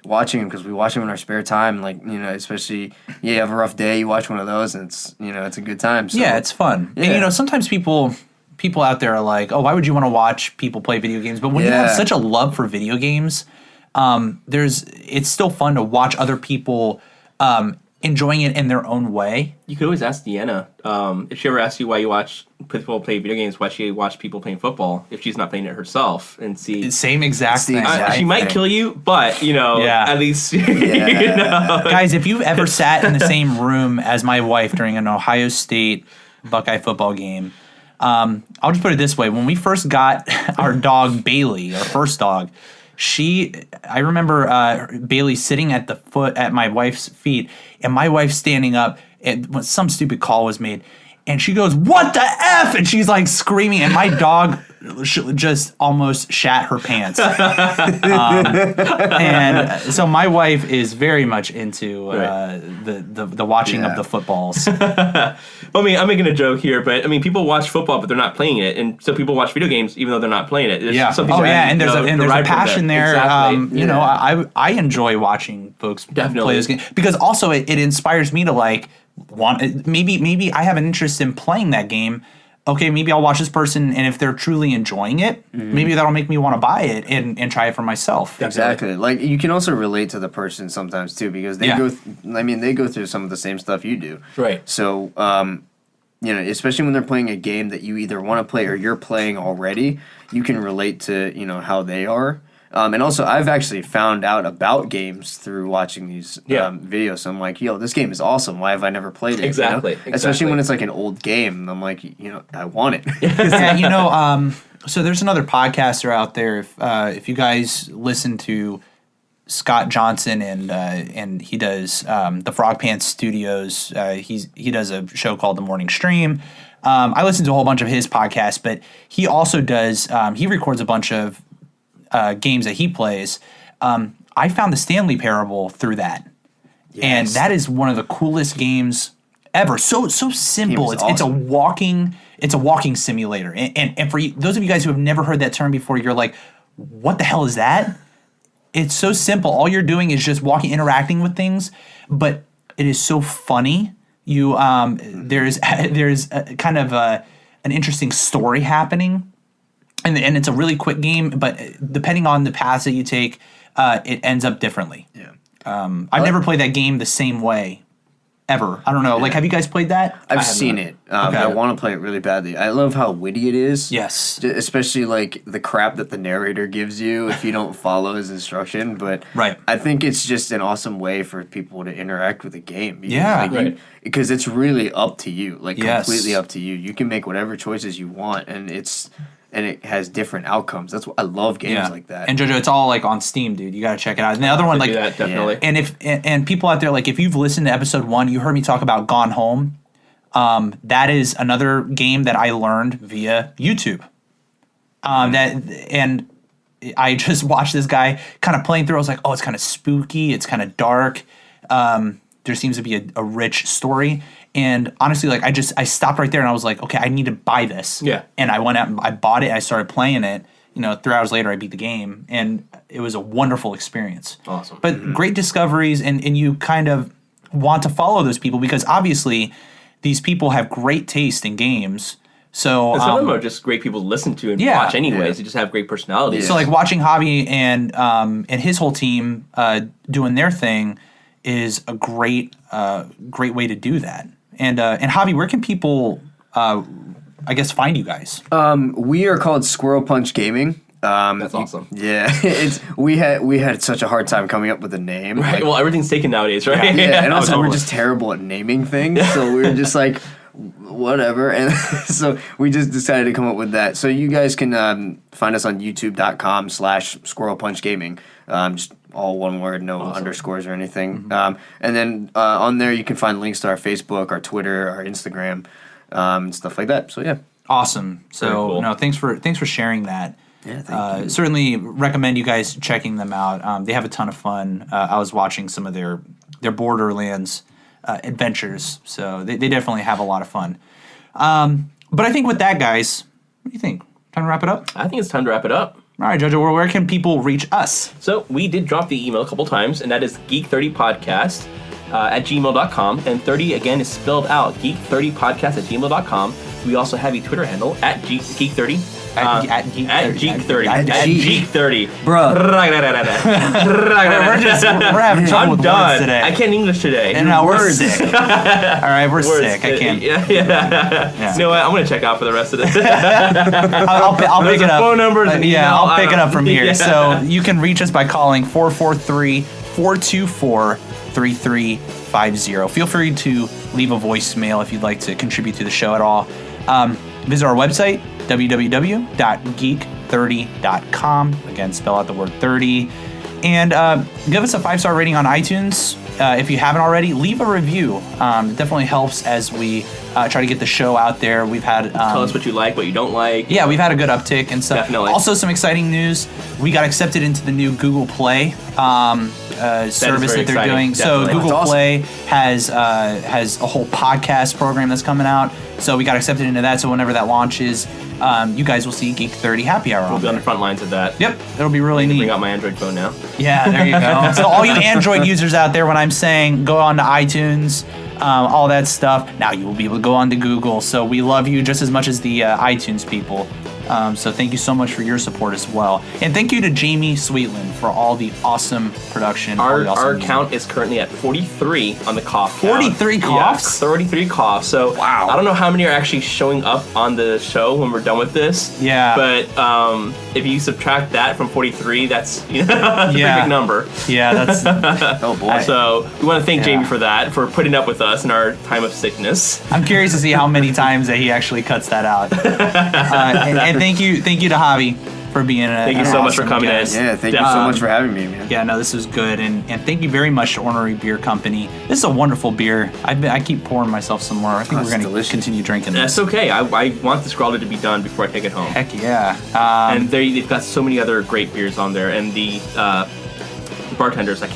watching them because we watch them in our spare time. Like especially you have a rough day, you watch one of those, and it's a good time. So,
Yeah, it's fun.
Yeah.
And sometimes people out there are like, oh, why would you want to watch people play video games? But when you have
Yeah.
such a love for video games, it's still fun to watch other people enjoying it in their own way.
You could always ask Deanna if she ever asks you why you watch people play video games, why she watch people playing football if she's not playing it herself, and see.
Same exact
It's the
thing.
exact-
She might
thing.
kill you, but
Yeah.
at least
Yeah.
Guys, if you've ever sat in the same room as my wife during an Ohio State Buckeye football game, I'll just put it this way. When we first got our dog Bailey, our first dog, I remember Bailey sitting at my wife's feet, and my wife standing up, and when some stupid call was made, and she goes, "What the F?" And she's like screaming, and my dog just almost shat her pants. And so my wife is very much into the watching of the footballs.
I mean, I'm making a joke here, but I mean, people watch football, but they're not playing it, and so people watch video games even though they're not playing it. There's
and there's a passion there.
Exactly.
You know, I enjoy watching folks play this game because also it inspires me to like want maybe I have an interest in playing that game. Okay, maybe I'll watch this person, and if they're truly enjoying it, maybe that'll make me want to buy it and try it for myself.
Exactly. Like, you can also relate to the person sometimes, too, because they they go through some of the same stuff you do.
Right.
So, you know, especially when they're playing a game that you either want to play or you're playing already, you can relate to, you know, how they are. And also, I've actually found out about games through watching these videos. So I'm like, yo, this game is awesome. Why have I never played it?
Exactly.
You know? Especially when it's like an old game. I'm like, you know, I want it.
Yeah, you know, so there's another podcaster out there. If you guys listen to Scott Johnson and he does the Frog Pants Studios, he does a show called The Morning Stream. I listen to a whole bunch of his podcasts, but he also does he records a bunch of games that he plays. I found the Stanley Parable through that, and that is one of the coolest games ever. So simple. It's a walking simulator. And for those of you guys who have never heard that term before, you're like, what the hell is that? It's so simple. All you're doing is just walking, interacting with things, but it is so funny. You there's a kind of an interesting story happening. And it's a really quick game, but depending on the paths that you take, it ends up differently. Yeah. I've never played that game the same way, ever. I don't know. Like, have you guys played that?
I've seen it. I want to play it really badly. I love how witty it is.
Yes.
Especially, like, the crap that the narrator gives you if you don't follow his instruction. But
right.
I think it's just an awesome way for people to interact with the game. Because it's really up to you. Like, completely up to you. You can make whatever choices you want, and it has different outcomes. That's what I love games like that.
And JoJo, it's all like on Steam, dude. You got to check it out. And the other one, like,
that, definitely.
And people out there, like, if you've listened to episode 1, you heard me talk about Gone Home. That is another game that I learned via YouTube. And I just watched this guy kind of playing through. I was like, oh, it's kind of spooky. It's kind of dark. There seems to be a rich story. And honestly, like, I stopped right there and I was like, okay, I need to buy this.
Yeah.
And I went out and I bought it and I started playing it. You know, 3 hours later, I beat the game. And it was a wonderful experience.
Awesome.
But great discoveries, and you kind of want to follow those people because obviously these people have great taste in games. So
some of them are just great people to listen to and watch anyways. They just have great personalities.
So like watching Javi and his whole team doing their thing is a great way to do that. And Javi, where can people, I guess, find you guys?
We are called Squirrel Punch Gaming.
That's awesome.
Yeah, we had such a hard time coming up with a name.
Right.
Like,
well, everything's taken nowadays, right?
Yeah, and also we're just terrible at naming things, so we were just like, whatever. And so we just decided to come up with that. So you guys can find us on youtube.com/Squirrel Punch Gaming. Just all one word, no underscores or anything. And then on there you can find links to our Facebook, our Twitter, our Instagram, stuff like that. So yeah.
Awesome. So
cool.
No, thanks for sharing that.
Yeah, thank you.
Certainly recommend you guys checking them out. They have a ton of fun. I was watching some of their Borderlands adventures, so they definitely have a lot of fun. But I think with that, guys, what do you think? Time to wrap it up?
I think it's time to wrap it up.
All right, Jojo, where can people reach us?
So we did drop the email a couple times, and that is Geek30podcast at gmail.com. And 30, again, is spelled out, Geek30podcast at gmail.com. We also have a Twitter handle at Geek30. At Geek30. At Geek30.
Bro.
We're having trouble with words today.
I can't English today.
And now we're sick. All right, we're sick. I can't.
Yeah. You know what? I'm going to check out for the rest of this.
I'll pick it up.
Phone numbers.
I'll pick it up from here. So you can reach us by calling 443-424-3350. Feel free to leave a voicemail if you'd like to contribute to the show at all. Visit our website, www.geek30.com. Again, spell out the word 30. And give us a 5-star rating on iTunes. if you haven't already, leave a review. It definitely helps as we try to get the show out there. We've had
Tell us what you like, what you don't like.
yeah, we've had a good uptick and stuff.
Definitely.
Also, some exciting news: we got accepted into the new Google Play service
very
that they're
exciting,
doing. So
definitely.
Google
That's awesome.
Play has a whole podcast program that's coming out. So we got accepted into that. So whenever that launches, you guys will see Geek 30 Happy Hour.
We'll
on
be on
there.
the front lines of that.
Yep, it'll be really neat.
Bring out my Android phone now.
Yeah, there you go. So all you Android users out there, when I'm saying go on to iTunes, all that stuff, now you will be able to go on to Google. So we love you just as much as the iTunes people. So thank you so much for your support as well. And thank you to Jamie Sweetland for all the awesome production. all the awesome
Our
music.
count is currently at 43 on the cough count.
43 coughs?
Yeah, 33 coughs. So
Wow.
I don't know how many are actually showing up on the show when we're done with this.
Yeah.
But if you subtract that from 43, that's that's a pretty
Yeah.
big number.
Yeah, that's.
Oh boy.
So we want to thank
Yeah.
Jamie for that, for putting up with us in our time of sickness.
I'm curious to see how many times that he actually cuts that out. And thank you to Javi for being a.
Thank you
an
so much for
awesome
coming in.
guest.
Yeah, thank you so
Um,
much for having me, man.
Yeah, no, this was good, and thank you very much to Ornery Beer Company. This is a wonderful beer. I keep pouring myself some more. I think
That's
we're going to
delicious.
continue drinking
That's
this.
okay. I want this growler to be done before I take it home.
Heck yeah.
And they've got so many other great beers on there, and the bartenders. I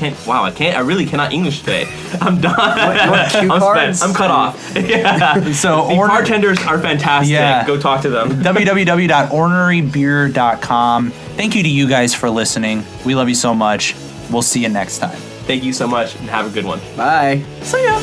really cannot English today. I'm done.
You want cue
I'm
cards?
spent. I'm cut off. Yeah.
So
The bartenders are fantastic.
Yeah.
Go talk to them.
www.ornerybeer.com. Thank you to you guys for listening. We love you so much. We'll see you next time.
Thank you so much, and have a good one.
Bye.
See ya.